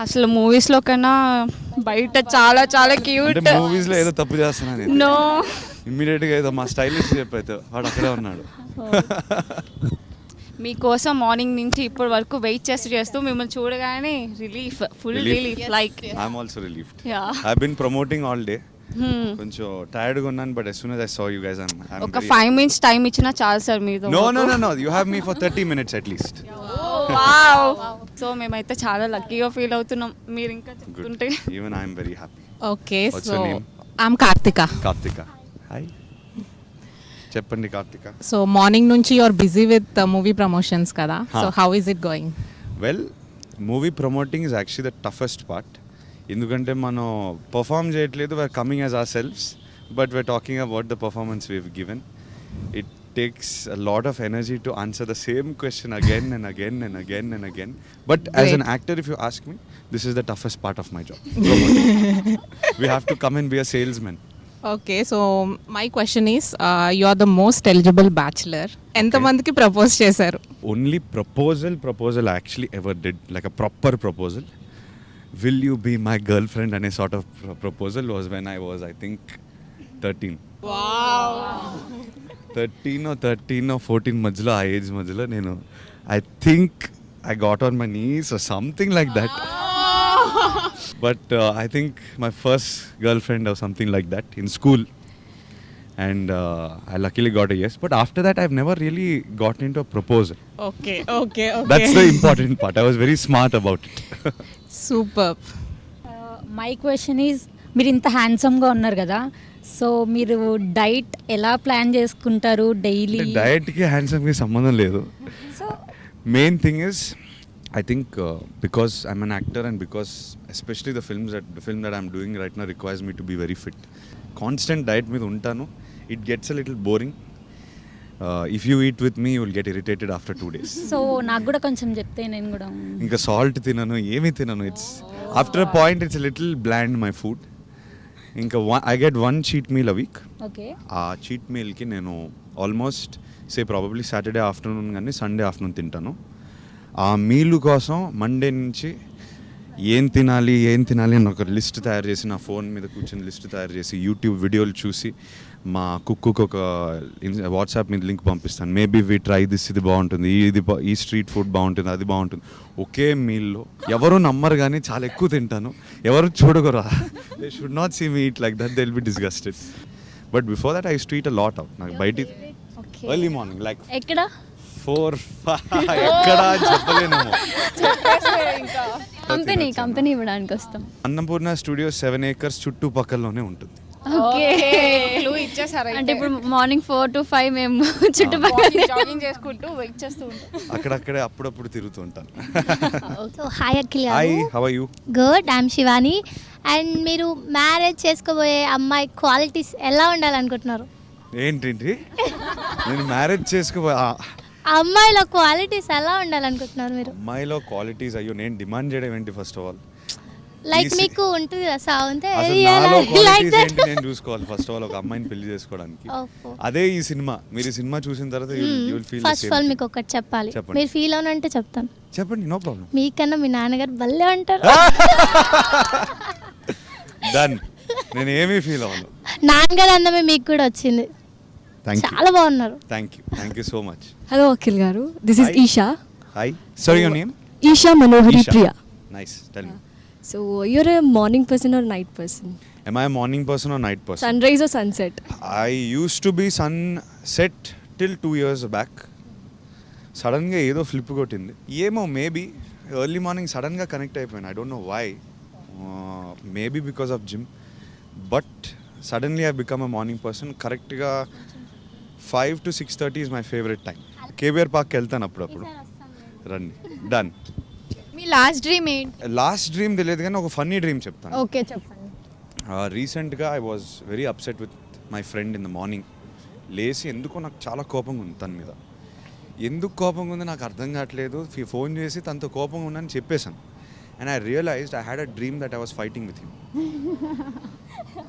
అసలు మూవీస్ లో కన్నా బయట చాలా చాలా క్యూట్. మూవీస్ లో ఏదో తప్పు చేస్తున్నాను. నో, ఇమ్మీడియట్ గా ఏదో మా స్టైలిష్ చెప్పైతే వాడు అక్కడే ఉన్నాడు. మీకోసం మార్నింగ్ నుంచి ఇప్పటి వరకు వెయిట్ చేస్తూ మిమ్మల్ని చూడగానే relief, full relief. Like I'm also relieved. Yeah. I been promoting all day. కొంచెం టైర్డ్ గా ఉన్నాను, but as soon as I saw you guys I'm ఒక 5 minutes టైం ఇచ్చినా చాలు సార్ మీతో. No, you have me for 30 minutes at least. Wow. So మేమైతే చాలా లక్కీగా ఫీల్ అవుతున్నాం మీరు ఇంకా చెప్తుంటే. Even I am very happy. Okay, What's so your name? I'm Kartika. Kartika. Hi. చెప్పండి Karthika. So morning nunchi you're busy with movie promotions kada. So how is it going? Well, movie promoting is actually the toughest part. ఎందుకంటే మనం perform చేయట్లేదు, we're coming as ourselves, but we're talking about the performance we've given. It takes a lot of energy to answer the same question again and again and again and again. But as an actor, if you ask me, this is the toughest part of my job. We have to come and be a salesman. Okay, so my question is you're the most eligible bachelor. Enta mandiki propose chesaru? Only proposal I actually ever did, like a proper proposal. Will you be my girlfriend? And a sort of proposal was when I was, I think, 13. Wow. 13 or 14 మధ్యలో, ఆ age మధ్యలో నేను I think I got on my knees or something like that. But I think my first girl friend or something like that in school, and I luckily got a yes. But after that I've never really gotten into a proposal. Okay. That's the important part. I was very smart about it. Superb. My question is, మీరు ఇంత హ్యాండ్సమ్గా ఉన్నారు కదా, so మీరు diet ఎలా plan చేసుకుంటారు daily? డయట్కి హ్యాండ్సమ్కి సంబంధం లేదు. So main thing is, I think because I'm an actor and because especially the film that I'm doing right now requires me to be very fit. Constant diet మీద ఉంటాను, it gets a little boring. If you eat with me, you will get irritated after 2 days. So నాకు కూడా కొంచెం చెప్తే నేను కూడా. ఇంకా salt తినను, ఏమీ తినను. It's after a point it's a little bland my food. ఇంకా I get one cheat meal a week. Okay. ఆ చీట్ మీల్కి నేను ఆల్మోస్ట్ ప్రాబబ్లీ సాటర్డే ఆఫ్టర్నూన్ కానీ సండే ఆఫ్టర్నూన్ తింటాను. ఆ మీల్ కోసం మండే నుంచి ఏం తినాలి అని ఒక లిస్ట్ తయారు చేసి, నా ఫోన్ మీద కూర్చొని లిస్ట్ తయారు చేసి, యూట్యూబ్ వీడియోలు చూసి, మా కుక్కుకు ఒక వాట్సాప్ మీద లింక్ పంపిస్తాను. మేబీ వి ట్రై దిస్, ఇది బాగుంటుంది, ఈ స్ట్రీట్ ఫుడ్ బాగుంటుంది, అది బాగుంటుంది. ఒకే మీల్లో ఎవరు నమ్మరు కానీ చాలా ఎక్కువ తింటాను. ఎవరు చూడగరా, they should not see me eat like that, they will be disgusted. But before that I street a lot out. నాకు బయట ఎర్లీ మార్నింగ్ లైక్ ఎక్కడ 4-5 ఎక్కడ చెప్పలేను. కంపెనీ ఇవ్వడానికి వస్తాం. అన్నపూర్ణ స్టూడియో 7 acres చుట్టుపక్కలలోనే ఉంటుంది. క్లూ ఇచ్చేసారు. అంటే ఇప్పుడు మార్నింగ్ 4 to 5 మేము చుట్టుపక్కల జాగింగ్ చేసుకుంటూ వెయిట్ చేస్తూ ఉంటాం. అక్కడక్కడే అప్పుడప్పుడు తిరుగుతూ ఉంటాను. So hi Akhil hi, how are you? Good, I'm Shivani. And మీరు మ్యారేజ్ చేసుకోబోయే అమ్మాయి క్వాలిటీస్ ఎలా ఉండాలనుకుంటున్నారు? ఏంటి నేను మ్యారేజ్ చేసుకోబోయే అమ్మాయిలో క్వాలిటీస్ ఎలా ఉండాలనుకుంటున్నారు మీరు? అమ్మాయిలో క్వాలిటీస్, అయ్యో నేను డిమాండ్ చేయడం ఏంటి? ఫస్ట్ ఆఫ్ ఆల్ లైక్ మీకు ఉంటుంది కదా సాగుంటే నేను చూసుకోవాలి ఫస్ట్ ఆఫ్ ఆల్ ఒక అమ్మాయిని పెళ్లి చేసుకోవడానికి. అదే ఈ సినిమా. మీరు ఈ సినిమా చూసిన తర్వాత ఫస్ట్ ఆఫ్ ఆల్ మీకు ఒకటి చెప్పాలి. మీరు ఫీల్ అవునంటే చెప్తాను. చెప్పండి, నో ప్రాబ్లం. మీకన్నా మీ నాన్నగారు భలే అంటారు. డన్. నేను ఏమీ ఫీల్ అవ్వను. నాన్నగారు అందమే మీకు కూడా వచ్చింది. చాలా బాగున్నారు. Thank you so much. Hello Akhil garu, this is Isha. Hi, sorry your name? Isha Manohari Priya. Nice, tell me. So you're a morning person or night person? Am I a morning person or night person? Sunrise or sunset? I used to be sunset till 2 years back. సడన్గా ఏదో flip కొట్టింది, ఏమో maybe early morning సడన్గా connect అయిపోయాను. I don't know why, maybe because of gym, but suddenly I become a morning person. కరెక్ట్గా 5 to 6:30 is my favorite time. KBR పార్క్కి వెళ్తాను అప్పుడప్పుడు. రండి, డన్. మీ లాస్ట్ డ్రీమ్ ఏంటి? లాస్ట్ డ్రీమ్ తెలియదు కానీ ఒక ఫన్నీ డ్రీమ్ చెప్తాను. ఓకే, చెప్పండి. రీసెంట్గా I was very upset with my friend in the morning. లేచి ఎందుకో నాకు చాలా కోపంగా ఉంది తన మీద. ఎందుకు కోపంగా ఉంది నాకు అర్థం కావట్లేదు. ఫోన్ చేసి తనతో కోపంగా ఉందని చెప్పేశాను. And I realised I had a dream that I was fighting with him.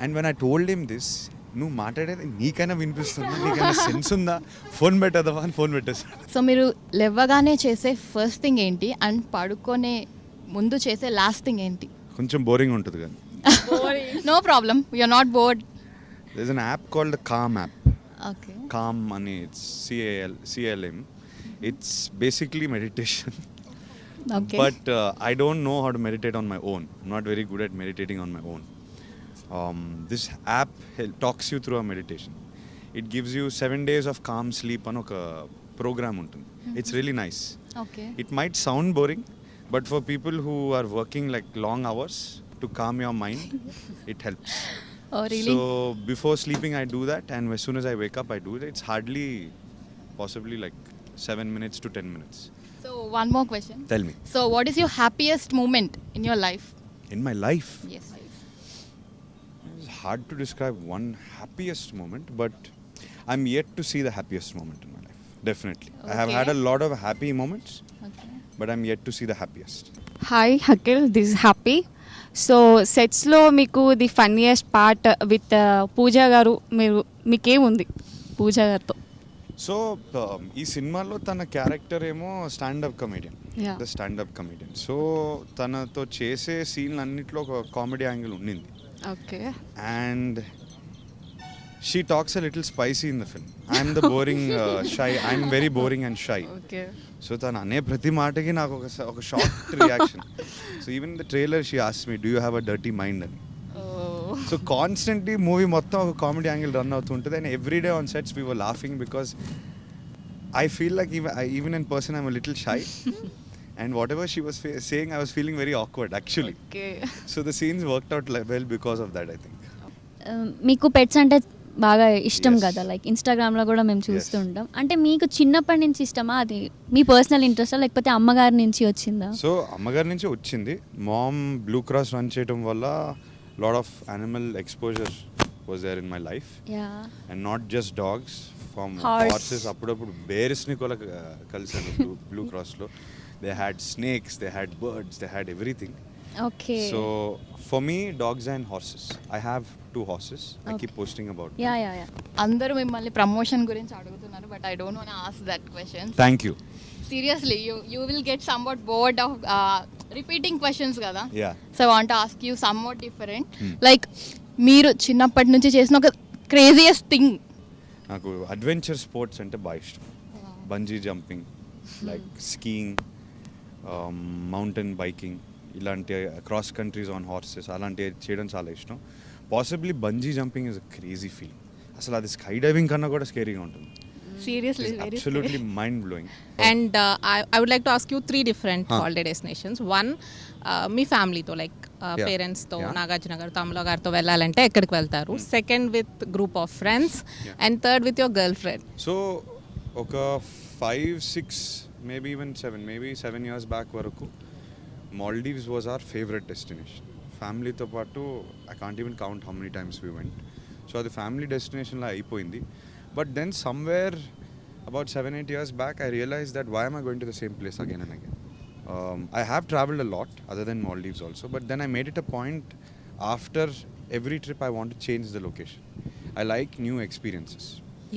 And when I told him this, నువ్వు మాట్లాడేది నీకైనా వినిపిస్తుందా, నీకైనా సెన్స్ ఉందా, ఫోన్ పెట్టేద్దామా అని ఫోన్ పెట్టేసాను. సో మీరు లేవగానే చేసే ఫస్ట్ థింగ్ ఏంటి అండ్ పడుకునే ముందు చేసే లాస్ట్ థింగ్ ఏంటి? కొంచెం బోరింగ్ ఉంటుంది కానీ no problem, you're not bored. there's an app called the Calm app. Okay. Calm అని it's CALM. It's basically meditation. Okay. But I don't know how to meditate on my own. I'm not very good at meditating on my own. This app talks you through a meditation. It gives you 7 days of calm sleep అని ఒక programme ఉంటుంది. It's really nice. Okay. It might sound boring, but for people who are working like long hours to calm your mind, it helps. Oh, really? So before sleeping I do that, and as soon as I wake up I do it. It's hardly possibly like 7 minutes to 10 minutes. So one more question. Tell me. So what is your happiest moment in your life? In my life, Yes. it's hard to describe one happiest moment, but I'm yet to see the happiest moment in my life. Definitely. I have Okay. had a lot of happy moments, Okay. but I'm yet to see the happiest. Hi Akhil, this happy. So సెట్స్లో మీకు the funniest part with Pooja garu, మీకేముంది పూజా గారితో? So ఈ సినిమాలో తన character ఏమో standup comedian, Yeah. The standup comedian. So తనతో చేసే సీన్లు అన్నిట్లో ఒక కామెడీ యాంగిల్ ఉండింది. Okay. And she talks a little spicy in the film. I'm the boring shy, I'm very boring and shy. Okay. So తను అనే ప్రతి మాటకి నాకు ఒక short reaction. So even the trailer she ask me, do you have a dirty mind అని. So constantly movie మొత్తం ఒక comedy angle run అవుతుంటుంది. And every day on sets we were laughing because I feel like even in person I'm little shy. And whatever she was saying, I was feeling very awkward actually. Okay. So the scenes worked out well because of that, I think. మీకు pets అంటే బాగా ఇష్టం Yes. కదా, like ఇన్స్టాగ్రామ్లో కూడా మేము చూస్తూ ఉంటాం. అంటే మీకు చిన్నప్పటి నుంచి ఇష్టమా, అది మీ పర్సనల్ ఇంట్రెస్టా లేకపోతే అమ్మగారి నుంచి వచ్చిందా? సో అమ్మగారి నుంచి వచ్చింది. మామ్ బ్లూ క్రాస్ రన్ చేయడం వల్ల lot of animal exposure was there in my life. Ya. And not just dogs, from Horse. Horses. అప్పుడప్పుడు బేర్స్ని కూడా కలిసాను బ్లూ క్రాస్లో. They had snakes, they had birds, they had everything. Okay. So for me, dogs and horses. I have 2 horses. I keep posting about them. Yeah yeah yeah. అందరూ మిమ్మల్ని promotion గురించి అడుగుతున్నారు, but I don't want ask that question. Thank you. Seriously, you will get somewhat bored of repeating questions కదా. Yeah. So I want to ask you somewhat different. Like మీరు చిన్నప్పటి నుంచి చేసిన ఒక క్రేజియస్ట్ థింగ్. నాకు adventure sports అంటే బాగా ఇష్టం. Bungee jumping, like skiing, mountain biking, ఇలాంటి క్రాస్ కంట్రీస్ ఆన్ హార్సెస్ అలాంటివి చేయడం చాలా ఇష్టం. Possibly bungee jumping is a crazy feel. అసలు అది స్కై డైవింగ్ కన్నా కూడా స్కేరీగా ఉంటుంది. Seriously, very absolutely mind blowing. And I would like to ask you 3 different holiday destinations. One, మీ ఫ్యామిలీతో లైక్ Yeah. పేరెంట్స్తో Yeah. నాగార్జున గారు, తమ్ముల గారితో వెళ్ళాలంటే ఎక్కడికి వెళ్తారు? Second with group of friends, and third with your girl friend. So ఒక 5-6 maybe even 7 years back వరకు Maldives was our favourite destination. ఫ్యామిలీతో పాటు I can't even count how many times we went. So అది ఫ్యామిలీ డెస్టినేషన్లో అయిపోయింది. But then somewhere about 7-8 years back I realise that why am I going to the same place again and again. I have traveled a lot other than Maldives also, but then I made it a point after every trip I want to change the location. I like new experiences.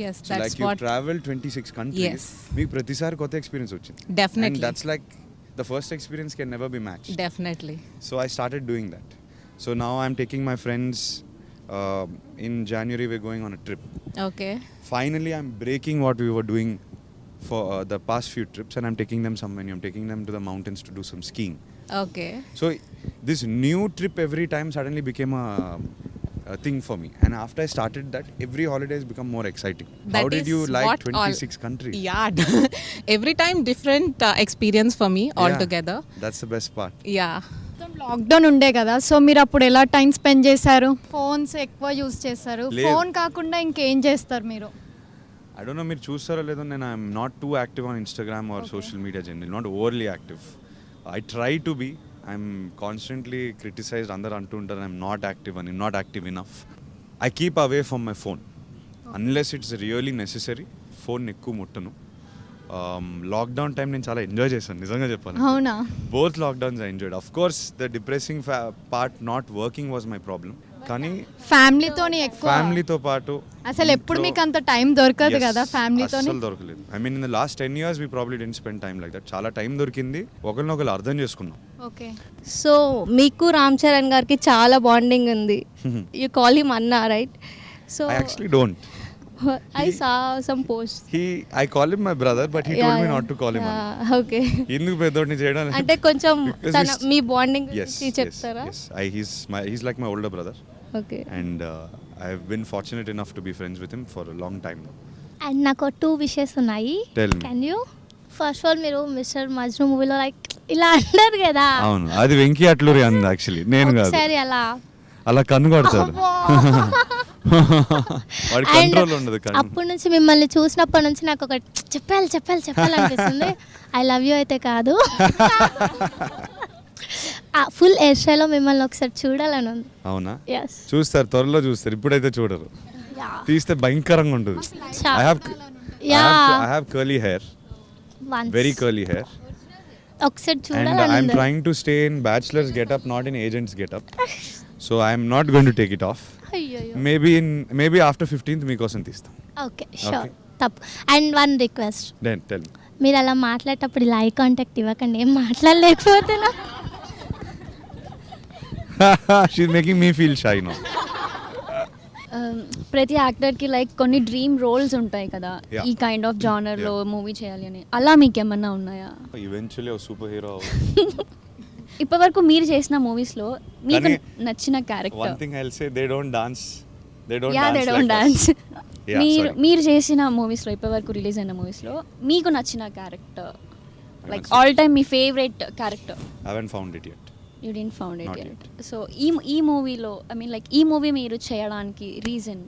Yes, So that's like you what. travel 26 countries. Yes. మీకు ప్రతిసారి కొత్త experience వచ్చింది. Definitely. And that's like the first experience can never be matched. Definitely. So I started doing that. So now I'm taking my friends. In January we're going on a trip. Okay. Finally I'm breaking what we were doing for the past few trips, and I'm taking them somewhere new. I'm taking them to the mountains to do some skiing. Okay. So this new trip every time suddenly became a thing for me, and after I started that, every holiday has become more exciting. How That did is you like what 26 countries? Yeah. Every time different experience for me Yeah, altogether. that's the best part. Yeah. Lockdown ఉండే కదా, so మీరు అప్పుడు ఎలా time spend చేశారు? Phones ఎక్కువ use చేస్తారు, లేదు. Phone కాకుండా ఇంకేం చేస్తారు మీరు? I don't know మీరు చూస్తారో లేదో, నేను I'm not too active on Instagram or social media general, not overly active. I try to be. I'm constantly criticised. అందరు అంటూ ఉంటారు ఐఎమ్ నాట్ యాక్టివ్ అని, not active enough. I keep away from my phone unless it's really necessary. Phone ఎక్కువ ముట్టను. Lockdown time నేను చాలా enjoy చేశాను, నిజంగా చెప్పాను. అవునా? Both lockdowns I enjoyed. Of course the depressing part not working was my problem. కానీ ఫ్యామిలీతోని ఎక్కువ ఫ్యామిలీతో పాటు అసలు ఎప్పుడు మీకు అంత టైం దొరకదు కదా ఫ్యామిలీతోని? అసలు దొరకలేదు. I mean in the last 10 years we probably didn't spend time like that. చాలా టైం దొరికింది, ఒకరినొకరు అర్థం చేసుకున్నాం. ఓకే. సో మీకు రామ్ చరణ్ గారికి చాలా బాండింగ్ ఉంది. యూ కాల్ హిమ్ అన్న, right? So I actually don't. I saw some post. I call him my brother, but he told me not to call him Anna. Okay. ఎందుకు పెద్దోడిని చేయడం? అంటే కొంచెం Because తన he's- మీ బాండింగ్ Yes, గురించి చెప్తారా? yes. He's like my older brother, okay. and I've been fortunate enough to be friends with him for a long time now. And నాకు 2 wishes ఉన్నాయి. Tell me. Can you? First all మీరు mister Majnu మూవీలో like ఇలా అంటారు కదా, అవును, అది వెంకీ అట్లూరి అంది యాక్చువల్లీ, నేను కాదు. ఒకసారి అలా అలా కన్ను కొడతాడు. వాడి కంట్రోల్ ఉండదు కన్ను. అప్పటి నుంచి మిమ్మల్ని చూసినప్పటి నుంచి నాకు ఒక చెప్పాలనిపిస్తుంది. ఐ లవ్ యూ అయితే కాదు, ఫుల్ హెయిర్ స్టైల్లో మిమ్మల్ని ఒకసారి చూడాలని ఉంది. అవునా? ఎస్. చూస్తారు, త్వరలో చూస్తారు, ఇప్పుడైతే చూడరు. తీస్తే భయంకరంగా ఉంటుంది. I have curly hair, very curly hair, ఒకసారి and చూడాలని I'm ఉంది. trying to stay in bachelor's getup, not in agent's getup. So I'm not going to take it off. అయ్యయ్యో. Maybe after 15th మీకోసం తీస్తాం. Okay, sure. Okay. తప్పు. And one request, Then tell me. మీరు అలా మాట్లాడేటప్పుడు ఇలా eye contact ఇవ్వకండి, ఏం మాట్లాడలేకపోతున్నా. She's making me feel shy now. ప్రతి యాక్టర్కి లైక్ కొన్ని డ్రీమ్ రోల్స్ ఉంటాయి కదా, Yeah. ఈ కైండ్ ఆఫ్ జానర్లో మూవీ చేయాలి అని. అలా మీకు ఏమన్నా ఉన్నాయా? Eventually a superhero. ఇప్పటివరకు మీరు చేసిన మూవీస్లో మీకు కానీ నచ్చిన One character? thing I'll say, they don't dance. They don't yeah, they dance don't like us. Dance. Yeah, sorry. మీరు చేసిన మూవీస్లో, ఇప్పటివరకు రిలీజ్ అయిన మూవీస్లో మీకు నచ్చిన క్యారెక్టర్, లైక్ నచ్చిన- ఆల్ టైమ్ మీ favourite character? I haven't found it yet. You didn't found it Not yet. So ఈ మూవీలో, ఐ మీన్ లైక్ ఈ మూవీ మీరు చేయడానికి రీజన్?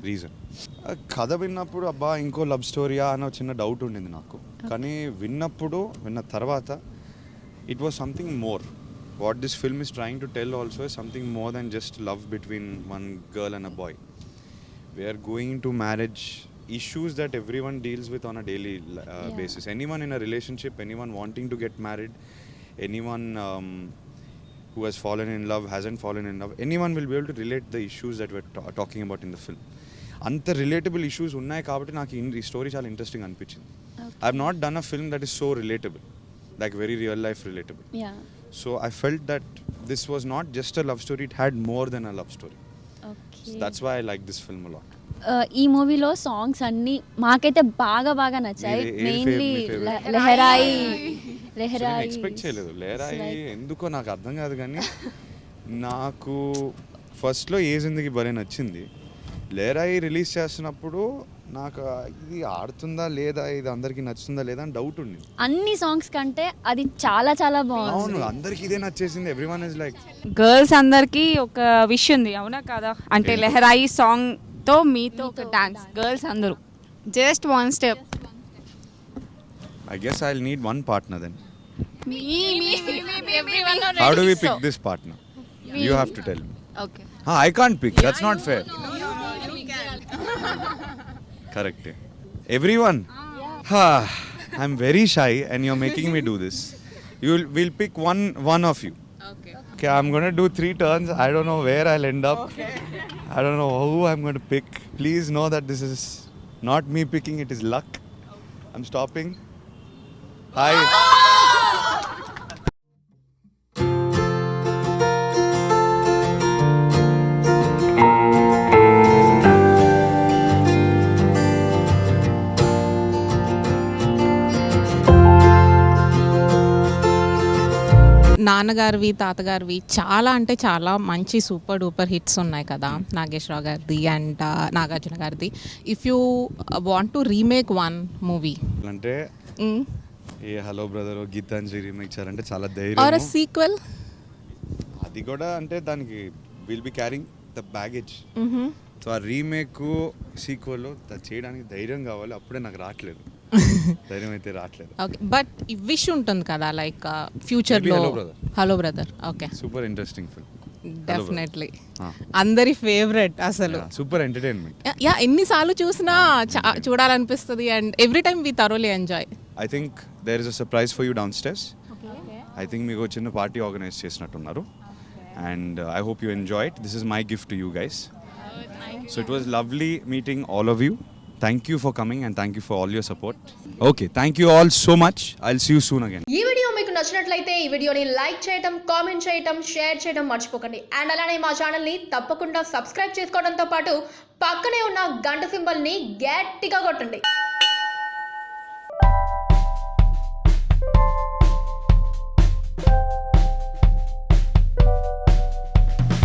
కథ విన్నప్పుడు అబ్బా ఇంకో లవ్ స్టోరీయా అన్న చిన్న డౌట్ ఉండింది నాకు. కానీ విన్న తర్వాత it was something more. What this film is trying to tell also is something more than just love between one girl and a boy. We're going to marriage issues that everyone deals with on a daily basis. Anyone in a relationship, anyone wanting to get married, anyone who has fallen in love, hasn't fallen in love, anyone will be able to relate the issues that we're talking about in the film. అంత relatable issues ఉన్నాయి కాబట్టి నాకు ఈ story చాలా interesting అనిపించింది. I have not done a film that is so relatable, like very real life relatable. Yeah. So I felt that this was not just a love story, it had more than a love story. That's why I like this film a lot. ఈ మూవీలో songs అన్నీ మాకైతే బాగా నచ్చాయి. ఏది mainly favorite? Leharaayi. Expect చేయలేదు లేరాయి, ఎందుకో నాకు అర్థం కాదు. కానీ నాకు ఫస్ట్లో ఏ జిందగీ భలే నచ్చింది. లేరాయి రిలీజ్ చేస్తున్నప్పుడు నాకు ఇది ఆడుతుందా లేదా, ఇది అందరికీ నచ్చుతుందా లేదా అని డౌట్ ఉంది. అన్ని సాంగ్స్ కంటే అది చాలా బాగుంది. అవును, అందరికీ ఇదే నచ్చేసింది. ఎవ్రీవన్ ఇస్ లైక్, గర్ల్స్ అందరికీ ఒక విష్ ఉంది, అవునా కాదా? అంటే లెహరాయి సాంగ్తో మీతో ఒక డాన్స్, గర్ల్స్ అందరూ just one step. I guess I'll need one partner then. How do we pick this partner? You have to tell me. Okay. I can't pick. That's not fair. Correct. Everyone. I'm very shy and you're making me do this. We'll pick one of you. Okay, I'm going to do 3 turns. I don't know where I'll end up. I don't know who I'm going to pick. Please know that this is not me picking, it is luck. I'm stopping. Hi. నాన్నగారివి, తాతగారివి చాలా అంటే చాలా మంచి super duper hits ఉన్నాయి కదా, నాగేశ్వరరావు గారిది and Nagarjuna గారిది. If you want to remake one movie అంటే ఏ hello brother Gitanjali remake చేయాలంటే చాలా ఆర్ ధైర్యం. సీక్వెల్, అది కూడా అంటే దానికి will be carrying the baggage. So ఆ రీమేక్ సీక్వెల్ చేయడానికి ధైర్యం కావాలి. అప్పుడే నాకు రావట్లేదు, ధైర్యం అయితే రావట్లేదు. ఓకే. బట్ విష్ ఉంటుంది కదా, లైక్ ఫ్యూచర్లో hello brother. Okay, super interesting film, definitely అందరి ఫేవరెట్ అసలు. Super entertainment. యా, ఎన్నిసార్లు చూసినా చూడాలనిపిస్తుంది and every time we thoroughly enjoy. I think there is a surprise for you downstairs. I think మీకు చిన్న పార్టీ ఆర్గనైజ్ చేసినట్టున్నారు and I hope you enjoy it. This is my gift to you guys. So it was lovely meeting all of you. Thank you for coming and thank you for all your support. Okay, thank you all so much. I'll see you soon again. ఈ video మీకు నచ్చినట్లయితే ఈ వీడియోని like చేయటం, comment చేయటం, share చేయడం మర్చిపోకండి. And అలానే మా ఛానల్ని తప్పకుండా సబ్స్క్రైబ్ చేసుకోవడంతో పాటు పక్కనే ఉన్న గంట సింబల్ని గట్టిగా కొట్టండి.